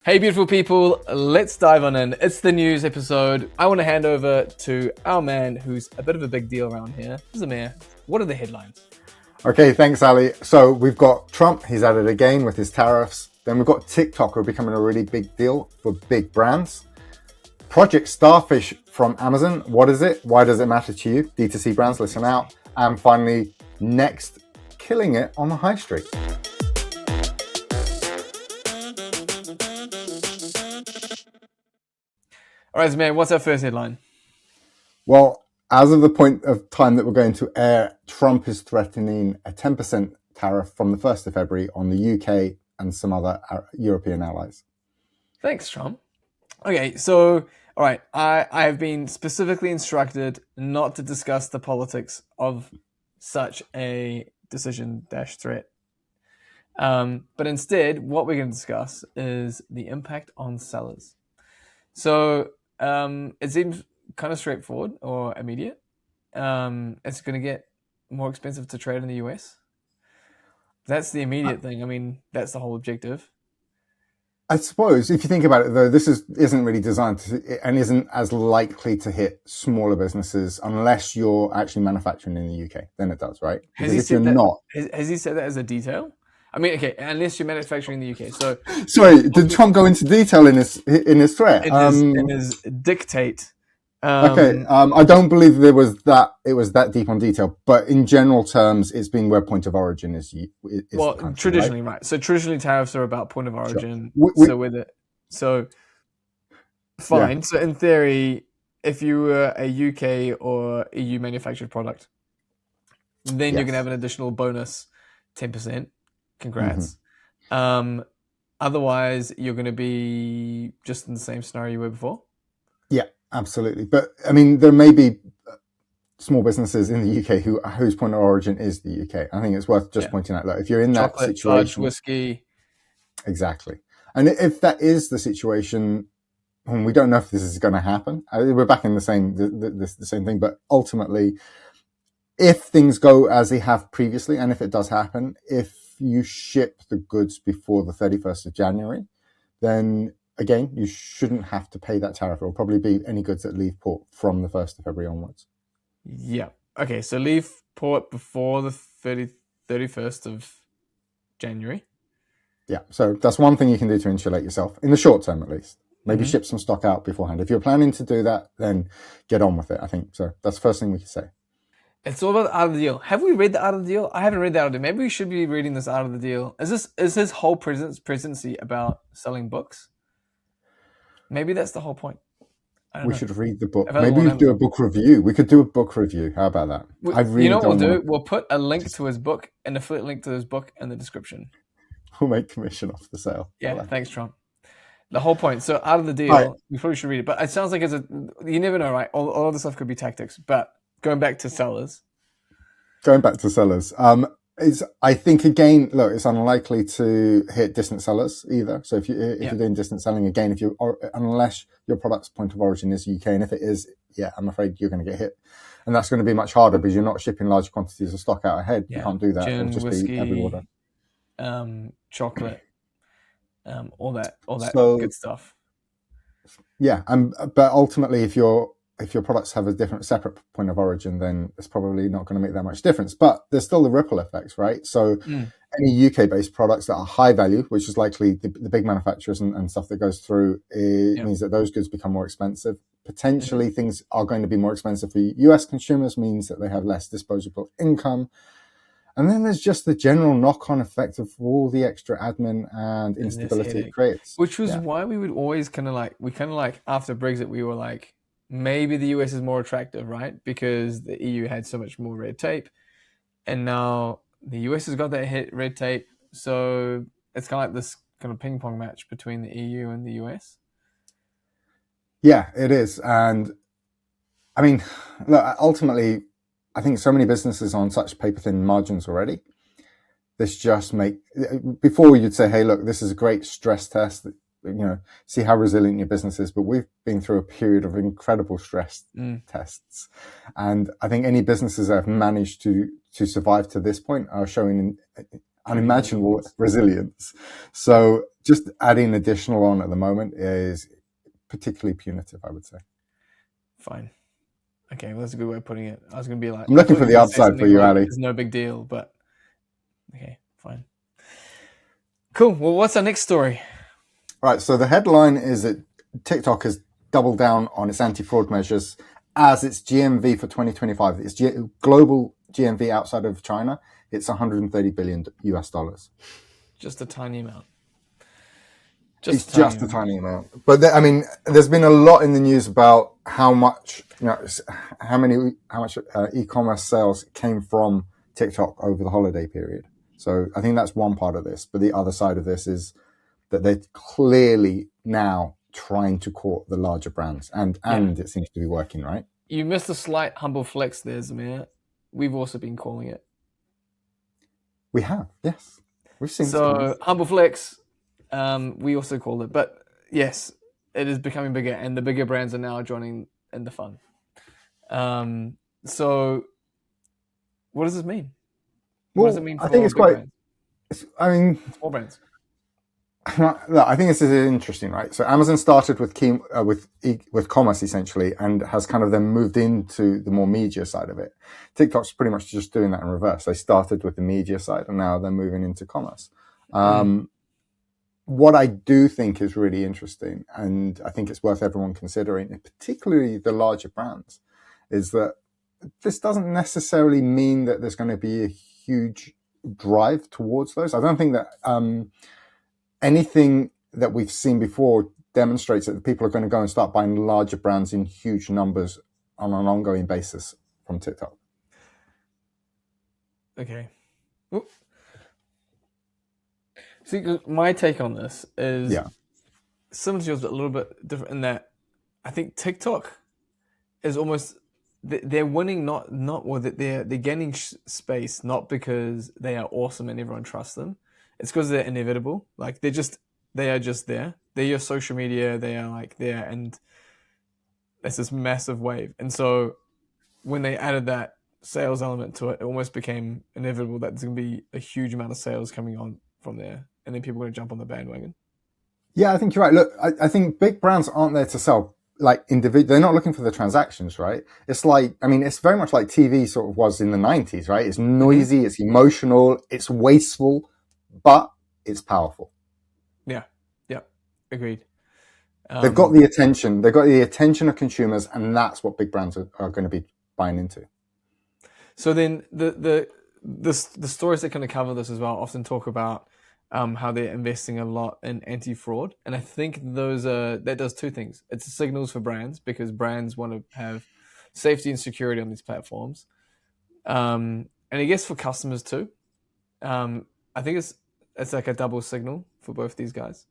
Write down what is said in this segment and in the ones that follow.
Hey beautiful people, let's dive on in. It's the news episode. I want to hand over to our man who's a bit of a big deal around here, Zamir. What are the headlines? Okay, thanks, Ali. So we've got Trump, he's at it again with his tariffs. Then we've got TikTok, who are becoming a really big deal for big brands. Project Starfish from Amazon, what is it? Why does it matter to you? D2C brands, listen out. And finally, Next, killing it on the high street. All right, Zamir, what's our first headline? Well, as of the point of time that we're going to air, Trump is threatening a 10% tariff from the 1st of February on the UK and some other European allies. Thanks, Trump. Okay, so, all right, I have been specifically instructed not to discuss the politics of such a decision-threat. But instead, what we're going to discuss is the impact on sellers. So it seems kind of straightforward or immediate. It's going to get more expensive to trade in the US. That's the immediate thing. I mean, that's the whole objective. I suppose if you think about it, though, this isn't really designed to, and isn't as likely to hit smaller businesses unless you're actually manufacturing in the UK. Then it does, right? Has he said that as a detail? I mean, okay, unless you're manufacturing in the UK. So, sorry, did Trump go into detail in his threat? In his dictate. Okay, I don't believe it was that deep on detail, but in general terms, it's been where point of origin is well, country, traditionally, right? So traditionally, tariffs are about point of origin. Sure. Fine. Yeah. So in theory, if you were a UK or EU manufactured product, then you're going to have an additional bonus, 10%. Congrats. Mm-hmm. Otherwise, you're going to be just in the same scenario you were before. Yeah, absolutely. But I mean, there may be small businesses in the UK whose point of origin is the UK. I think it's worth just pointing out that if you're in that situation, fudge, whiskey, exactly. And if that is the situation, and we don't know if this is going to happen, we're back in the same thing. But ultimately, if things go as they have previously, and if it does happen, if you ship the goods before the 31st of January, then again, you shouldn't have to pay that tariff. It will probably be any goods that leave port from the 1st of February onwards. Yeah. Okay, so leave port before the 31st of January. Yeah, so that's one thing you can do to insulate yourself, in the short term at least. Maybe ship some stock out beforehand. If you're planning to do that, then get on with it, I think. So that's the first thing we can say. It's all about the Art of the Deal. Have we read the Art of the Deal? I haven't read the Art of the Deal. Maybe we should be reading this Art of the Deal. Is his whole presidency about selling books? Maybe that's the whole point. We should read the book. Maybe we do a book review. We could do a book review. How about that? You know what we'll do? We'll put a link to his book, an affiliate link to his book in the description. We'll make commission off the sale. Yeah, thanks, Trump. The whole point. So Art of the Deal, we probably should read it. But it sounds like you never know, right? All of the stuff could be tactics. But going back to sellers. I think again, look, it's unlikely to hit distant sellers either. So if you're doing distant selling again, unless your product's point of origin is UK, and if it is, I'm afraid you're going to get hit, and that's going to be much harder because you're not shipping large quantities of stock out ahead. You can't do that. Gin, It'll just whiskey, be every order. Chocolate, all that good stuff. Yeah, but ultimately, if your products have a separate point of origin, then it's probably not going to make that much difference. But there's still the ripple effects, right? So any UK-based products that are high value, which is likely the big manufacturers and stuff that goes through, means that those goods become more expensive. Potentially, things are going to be more expensive for US consumers, means that they have less disposable income. And then there's just the general knock-on effect of all the extra admin and instability it creates. Which was why we would always kind of like, after Brexit, we were like, maybe the US is more attractive, right? Because the EU had so much more red tape. And now the US has got that red tape. So it's kind of like this kind of ping pong match between the EU and the US. Yeah, it is. And I mean, look, ultimately, I think so many businesses are on such paper thin margins already. Before you'd say, hey, look, this is a great stress test, see how resilient your business is. But we've been through a period of incredible stress tests. And I think any businesses that have managed to survive to this point are showing unimaginable resilience. So just adding additional on at the moment is particularly punitive, I would say. Fine. Okay, well, that's a good way of putting it. I was going to be like, I'm looking for the upside for you, Ali. It's no big deal, but okay, fine. Cool. Well, what's our next story? Right. So the headline is that TikTok has doubled down on its anti-fraud measures as its GMV for 2025. Its global GMV outside of China, it's 130 billion US dollars. Just a tiny amount. It's just a tiny amount. But I mean, there's been a lot in the news about how much, how much e-commerce sales came from TikTok over the holiday period. So I think that's one part of this. But the other side of this is that they're clearly now trying to court the larger brands, and it seems to be working, right? You missed a slight humble flex there, Zamir. We've also been calling it. We have, yes. We've seen so humble flex. We also called it, but yes, it is becoming bigger, and the bigger brands are now joining in the fun. So, what does this mean? What does it mean for I think it's quite. Small brands. Look, I think this is interesting, right? So Amazon started with commerce essentially, and has kind of then moved into the more media side of it. TikTok's pretty much just doing that in reverse. They started with the media side, and now they're moving into commerce. What I do think is really interesting, and I think it's worth everyone considering, and particularly the larger brands, is that this doesn't necessarily mean that there's going to be a huge drive towards those. I don't think that anything that we've seen before demonstrates that people are going to go and start buying larger brands in huge numbers on an ongoing basis from TikTok. Okay. Ooh. See, my take on this is similar to yours, but a little bit different in that I think TikTok is almost they're winning they're gaining space not because they are awesome and everyone trusts them. It's because they're inevitable. Like they are just there. They're your social media. They are like there, and it's this massive wave. And so when they added that sales element to it, it almost became inevitable that there's going to be a huge amount of sales coming on from there, and then people are going to jump on the bandwagon. Yeah, I think you're right. Look, I think big brands aren't there to sell like individual. They're not looking for the transactions, right? It's like, I mean, it's very much like TV sort of was in the 90s, right? It's noisy, it's emotional, it's wasteful, but it's powerful. Yeah, agreed. They've got the attention. They've got the attention of consumers, and that's what big brands are going to be buying into. So then the stories that kind of cover this as well often talk about how they're investing a lot in anti-fraud, and I think that does two things. It's signals for brands because brands want to have safety and security on these platforms, and I guess for customers too. I think it's like a double signal for both these guys.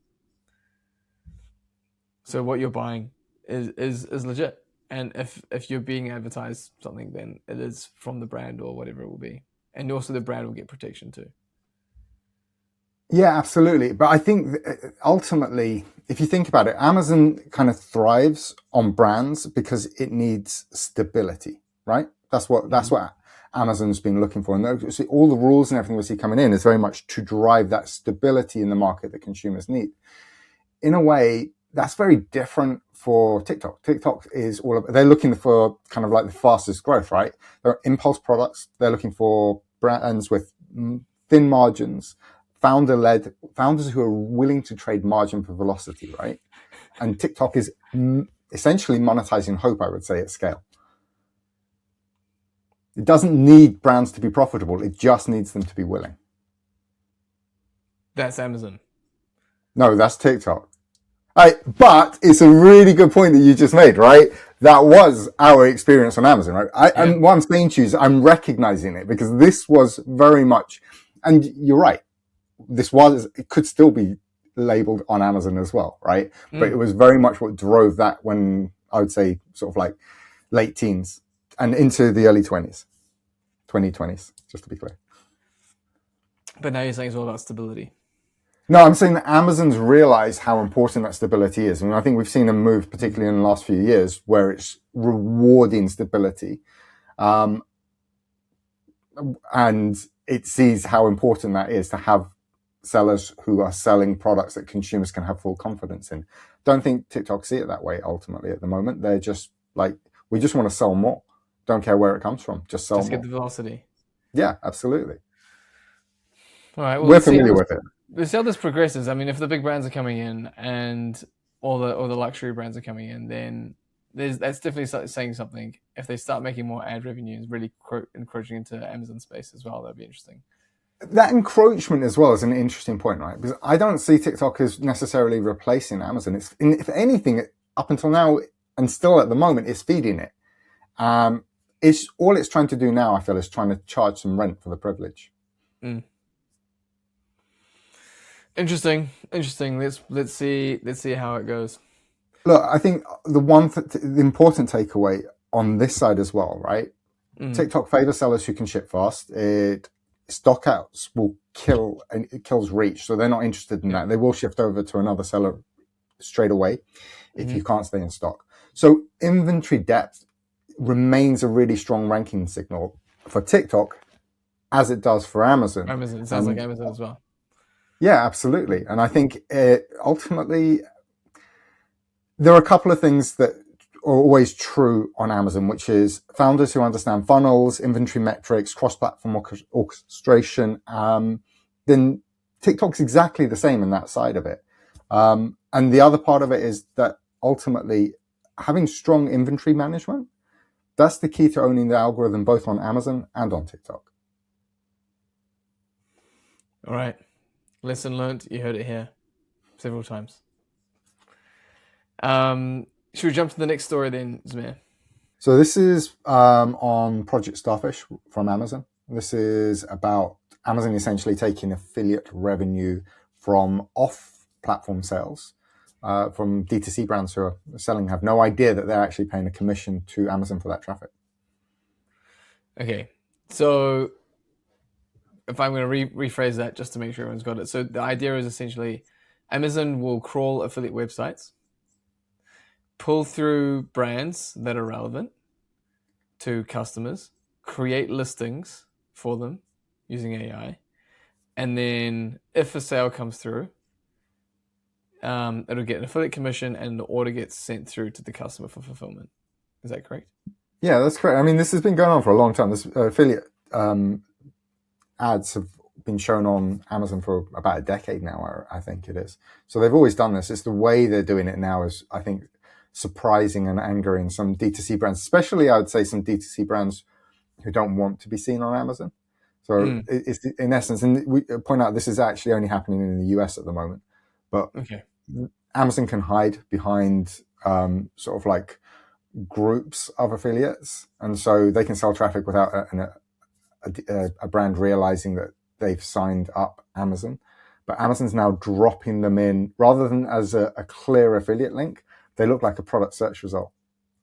So what you're buying is legit, and if you're being advertised something, then it is from the brand or whatever it will be, and also the brand will get protection too. Yeah, absolutely. But I think ultimately, if you think about it, Amazon kind of thrives on brands because it needs stability, right? That's what Amazon's been looking for. And see, all the rules and everything we see coming in is very much to drive that stability in the market that consumers need. In a way, that's very different for TikTok. TikTok is they're looking for kind of like the fastest growth, right? They're impulse products. They're looking for brands with thin margins, founders who are willing to trade margin for velocity, right? And TikTok is essentially monetizing hope, I would say, at scale. It doesn't need brands to be profitable. It just needs them to be willing. That's Amazon. No, that's TikTok. But it's a really good point that you just made, right? That was our experience on Amazon, right? And what I'm saying to you is I'm recognizing it because this was very much, and you're right, it could still be labeled on Amazon as well, right? But it was very much what drove that when I would say sort of like late teens and into the early 2020s, just to be clear. But now you're saying it's all about stability. No, I'm saying that Amazon's realized how important that stability is. And I think we've seen a move, particularly in the last few years, where it's rewarding stability. And it sees how important that is to have sellers who are selling products that consumers can have full confidence in. Don't think TikTok see it that way ultimately at the moment. They're just like, we just want to sell more. Don't care where it comes from. Just sell Just more. get the velocity. Yeah, absolutely. All right. Well, We're familiar with it. Let's see how this progresses. I mean, if the big brands are coming in and all the luxury brands are coming in, then that's definitely saying something. If they start making more ad revenue and really encroaching into Amazon space as well, that'd be interesting. That encroachment as well is an interesting point, right? Because I don't see TikTok as necessarily replacing Amazon. If anything, up until now and still at the moment, it's feeding it. It's all it's trying to do now, I feel, is trying to charge some rent for the privilege. Mm. Interesting. Let's see how it goes. Look, I think the important takeaway on this side as well, right? TikTok favors sellers who can ship fast. Stockouts will kill, and it kills reach, so they're not interested in that. They will shift over to another seller straight away if you can't stay in stock. So inventory depth remains a really strong ranking signal for TikTok, as it does for Amazon. Amazon, it sounds like Amazon as well. Yeah, absolutely. And I think ultimately there are a couple of things that are always true on Amazon, which is founders who understand funnels, inventory metrics, cross-platform orchestration. Then TikTok's exactly the same in that side of it. And the other part of it is that ultimately having strong inventory management, that's the key to owning the algorithm both on Amazon and on TikTok. All right. Lesson learned. You heard it here several times. Should we jump to the next story then, Zamir? So this is on Project Starfish from Amazon. This is about Amazon essentially taking affiliate revenue from off-platform sales from D2C brands who are selling, have no idea that they're actually paying a commission to Amazon for that traffic. Okay, so if I'm going to rephrase that just to make sure everyone's got it. So the idea is essentially Amazon will crawl affiliate websites, pull through brands that are relevant to customers, create listings for them using AI, and then if a sale comes through, it'll get an affiliate commission and the order gets sent through to the customer for fulfillment. Is that correct? Yeah, that's correct. I mean, this has been going on for a long time. This affiliate ads have been shown on Amazon for about a decade now, I think it is. So they've always done this. It's the way they're doing it now is, I think, surprising and angering some D2C brands, especially I would say some D2C brands who don't want to be seen on Amazon. So it's in essence, and we point out this is actually only happening in the US at the moment, but Amazon can hide behind sort of like groups of affiliates, and so they can sell traffic without a brand realizing that they've signed up Amazon. But Amazon's now dropping them in rather than as a clear affiliate link. They look like a product search result,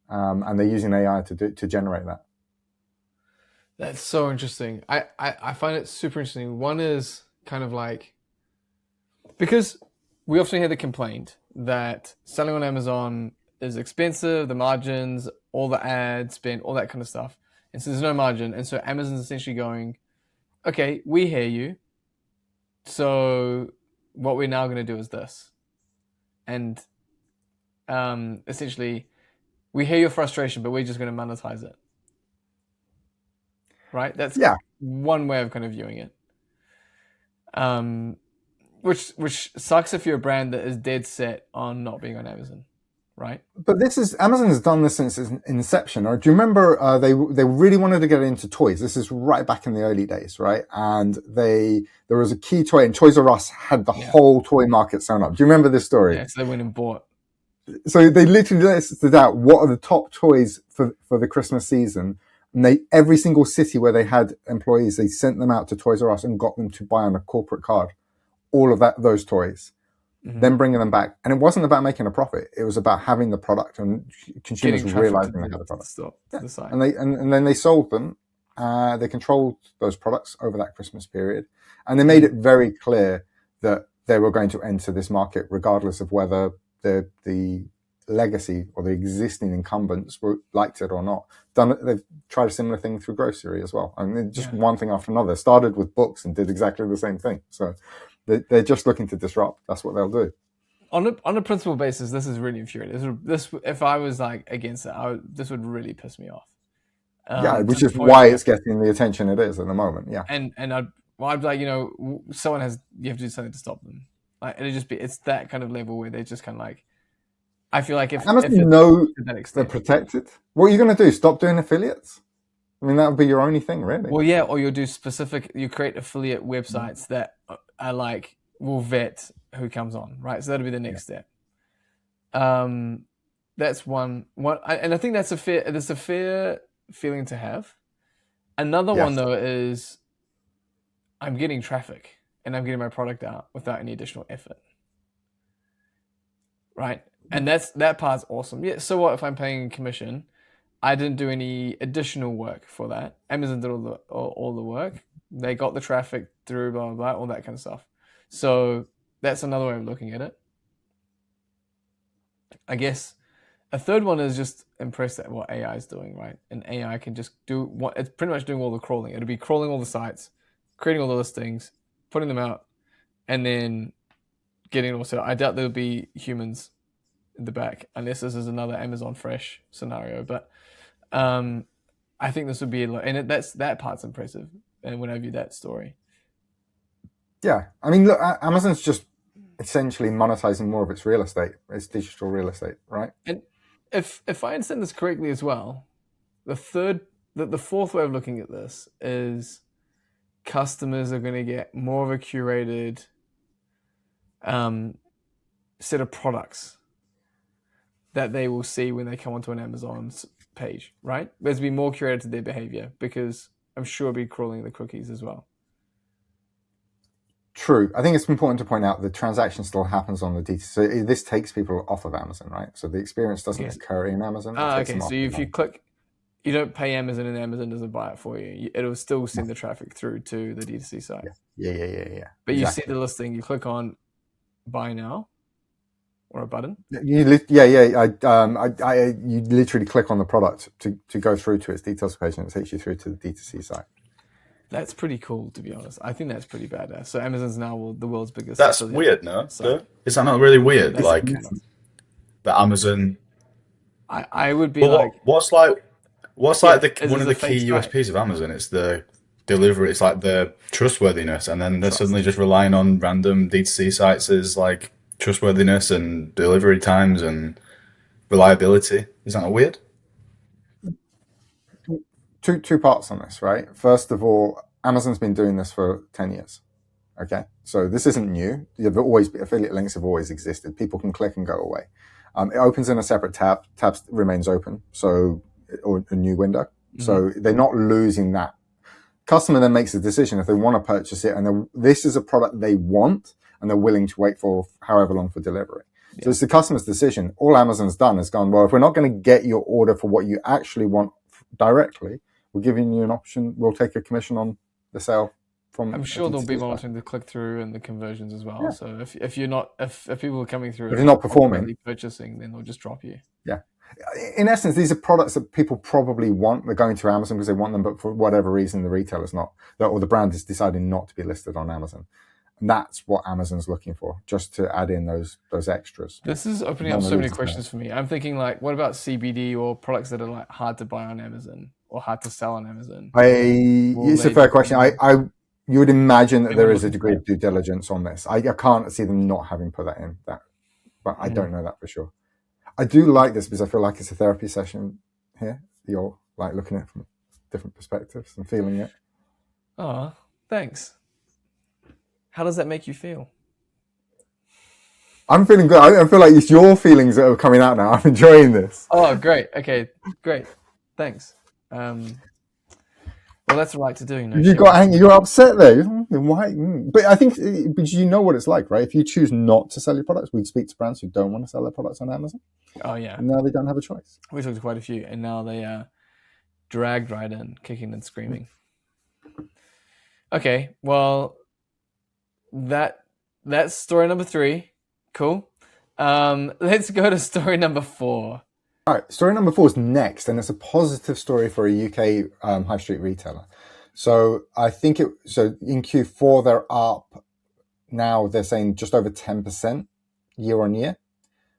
and they're using AI to generate that. That's so interesting. I find it super interesting. One is kind of like, because we often hear the complaint that selling on Amazon is expensive, the margins, all the ad spend, all that kind of stuff. And so there's no margin. And so Amazon's essentially going, okay, we hear you. So what we're now going to do is this. And essentially, we hear your frustration, but we're just going to monetize it. Right? That's one way of kind of viewing it. Which sucks if you're a brand that is dead set on not being on Amazon, right? But Amazon has done this since its inception. Or do you remember they really wanted to get into toys? This is right back in the early days, right? And there was a key toy, and Toys R Us had the whole toy market sewn up. Do you remember this story? Yeah, so they went and bought. So they literally listed out what are the top toys for the Christmas season. And every single city where they had employees, they sent them out to Toys R Us and got them to buy on a corporate card all of those toys, then bringing them back. And it wasn't about making a profit. It was about having the product and consumers realizing they had the product. And then they sold them. They controlled those products over that Christmas period. And they made it very clear that they were going to enter this market regardless of whether the legacy or the existing incumbents, liked it or not, they've tried a similar thing through grocery as well. I mean, just one thing after another. Started with books and did exactly the same thing. So they're just looking to disrupt. That's what they'll do. On a principle basis, this is really infuriating. This if I was like against it, this would really piss me off. Which is why it's getting the attention it is at the moment. Yeah, and I'd be like, you have to do something to stop them. Like it's that kind of level where they're just kind of like, I feel like if Amazon know they're protected, what are you going to do? Stop doing affiliates? I mean, that would be your only thing, really. Well, yeah, or you create affiliate websites that are like will vet who comes on, right? So that'll be the next step. That's one, and I think that's a fair feeling to have. Another one though is I'm getting traffic and I'm getting my product out without any additional effort, right? And that part's awesome. Yeah. So what if I'm paying commission? I didn't do any additional work for that. Amazon did all the work. They got the traffic through, blah, blah, blah, all that kind of stuff. So that's another way of looking at it. I guess a third one is just impressed at what AI is doing, right? And AI can just it's pretty much doing all the crawling. It'll be crawling all the sites, creating all the listings, putting them out, and then getting it all set up. I doubt there'll be humans in the back unless this is another Amazon Fresh scenario. But I think this would be that part's impressive. And when I view that story, yeah, I mean, look, Amazon's just essentially monetizing more of its real estate, its digital real estate, right? And if I understand this correctly as well, the fourth way of looking at this is customers are going to get more of a curated set of products that they will see when they come onto an Amazon's page, right? There's be more curated to their behavior because I'm sure it'll be crawling the cookies as well. True. I think it's important to point out the transaction still happens on the DTC. So this takes people off of Amazon, right? So the experience doesn't occur in Amazon. Okay. So if you click, you don't pay Amazon and Amazon doesn't buy it for you. It'll still send the traffic through to the D2C site. Yeah. But you see the listing, you click on buy now or a button. You literally click on the product to go through to its details page and it takes you through to the D2C site. That's pretty cool, to be honest. I think that's pretty badass. So Amazon's now the world's biggest. That's weird, no? Is that not really weird? That's like the Amazon. I would be what's one of the key USPs of Amazon? It's the delivery. It's like the trustworthiness, and then they're suddenly just relying on random D2C sites as like trustworthiness and delivery times and reliability. Is that not weird? Two parts on this, right? First of all, Amazon's been doing this for 10 years. Okay. So this isn't new. Affiliate links have always existed. People can click and go away. It opens in a separate tab. Tab remains open. So, or a new window. Mm-hmm. So they're not losing that. Customer then makes a decision if they want to purchase it and this is a product they want and they're willing to wait for however long for delivery. Yeah. So it's the customer's decision. All Amazon's done is gone, well, if we're not going to get your order for what you actually want directly, we're giving you an option. We'll take a commission on the sale from. I'm sure they'll be monitoring the click through and the conversions as well. Yeah. So if people are coming through, if you're not performing, purchasing, then they'll just drop you. Yeah. In essence, these are products that people probably want. They're going to Amazon because they want them, but for whatever reason, the retailer's not, or the brand is deciding not to be listed on Amazon. And that's what Amazon's looking for, just to add in those extras. This is opening up so many questions for me. I'm thinking like, what about CBD or products that are like hard to buy on Amazon or hard to sell on Amazon? It's a fair question. You would imagine that there is a degree of due diligence on this. I can't see them not having put that in, but I don't know that for sure. I do like this because I feel like it's a therapy session here. You're like looking at it from different perspectives and feeling it. Oh, thanks. How does that make you feel? I'm feeling good. I feel like it's your feelings that are coming out now. I'm enjoying this. Oh, great. Okay, great. Thanks. Well, that's right to do. No, you're upset there. Why? But I think, but you know what it's like, right? If you choose not to sell your products, we speak to brands who don't want to sell their products on Amazon. Oh, yeah. And now they don't have a choice. We talked to quite a few, and now they are dragged right in, kicking and screaming. Okay, well, that's story number 3. Cool. Let's go to story number 4. All right, story number 4 is next, and it's a positive story for a UK high street retailer. So I think in Q4 they're up now. They're saying just over 10% year on year,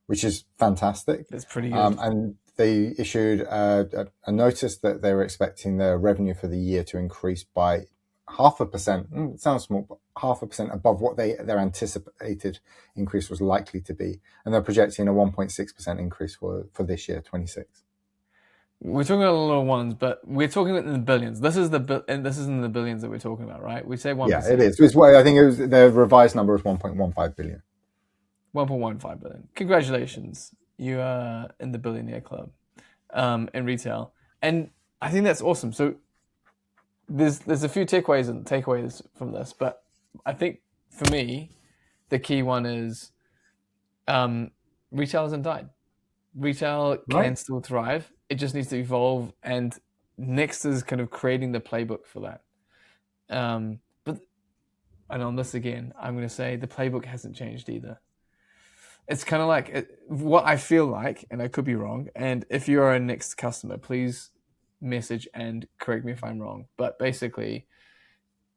which is fantastic. That's pretty good. And they issued a notice that they were expecting their revenue for the year to increase by 0.5%. It sounds small, but 0.5% above what their anticipated increase was likely to be. And they're projecting a 1.6% increase for this year, 26. We're talking about little ones, but we're talking in the billions. This is in the billions that we're talking about, right? We say 1%. Yeah, it is. I think their revised number is 1.15 billion. 1.15 billion. Congratulations. You are in the billionaire club in retail. And I think that's awesome. So there's a few takeaways from this, but I think for me, the key one is retail hasn't died. Retail can still thrive. It just needs to evolve, and Next is kind of creating the playbook for that. But and on this again, I'm going to say the playbook hasn't changed either. It's kind of like what I feel like, and I could be wrong. And if you're a Next customer, please message and correct me if I'm wrong. But basically,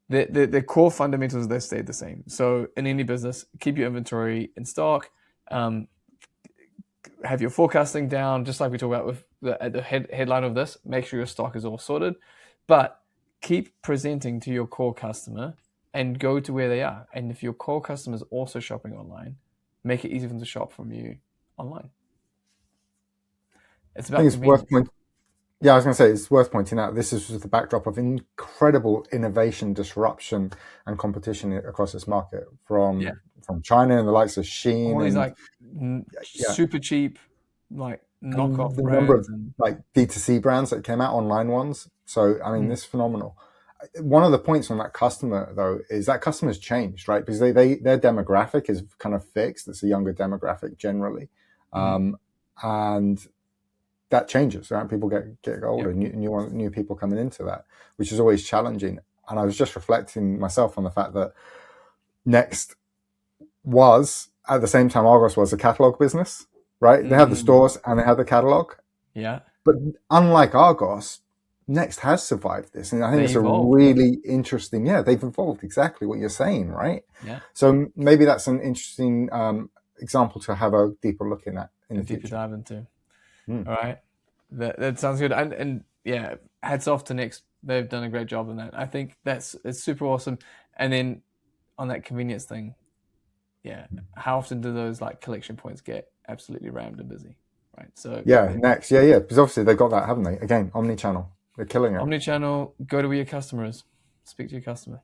the core fundamentals, they stayed the same. So in any business, keep your inventory in stock. Have your forecasting down, just like we talked about with the headline of this. Make sure your stock is all sorted, but keep presenting to your core customer and go to where they are. And if your core customer is also shopping online, make it easy for them to shop from you online. It's about. I think it's worth pointing out. This is with the backdrop of incredible innovation, disruption, and competition across this market from China and the likes of Shein. All these super cheap, knockoff the brands. Number of D2C brands that came out, online ones. So I mean, this is phenomenal. One of the points on that customer though is that customer's changed, right? Because their demographic is kind of fixed. It's a younger demographic generally, and that changes, right? People get older, new people coming into that, which is always challenging. And I was just reflecting myself on the fact that Next was, at the same time Argos was, a catalog business, right? They had the stores and they had the catalog. Yeah. But unlike Argos, Next has survived this. And I think it's a really interesting, they've evolved, exactly what you're saying, right? Yeah. So maybe that's an interesting example to have a deeper look in the future. Deeper dive into. All right. That sounds good. And yeah, hats off to Next. They've done a great job on that. I think it's super awesome. And then on that convenience thing, how often do those collection points get absolutely rammed and busy, right? So Next, because obviously they've got that, haven't they? Again, omni-channel, they're killing it. Omni-channel, go to where your customer is, speak to your customer.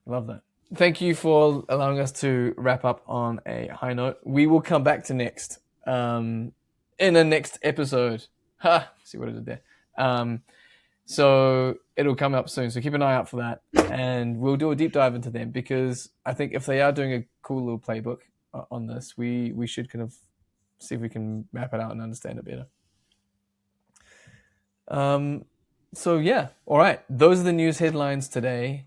Love that. Thank you for allowing us to wrap up on a high note. We will come back to Next in the next episode. See what I did there. So it'll come up soon. So keep an eye out for that. And we'll do a deep dive into them, because I think if they are doing a cool little playbook on this, we should kind of see if we can map it out and understand it better. All right. Those are the news headlines today.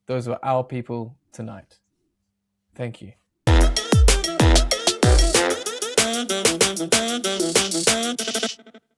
Those were our people tonight. Thank you.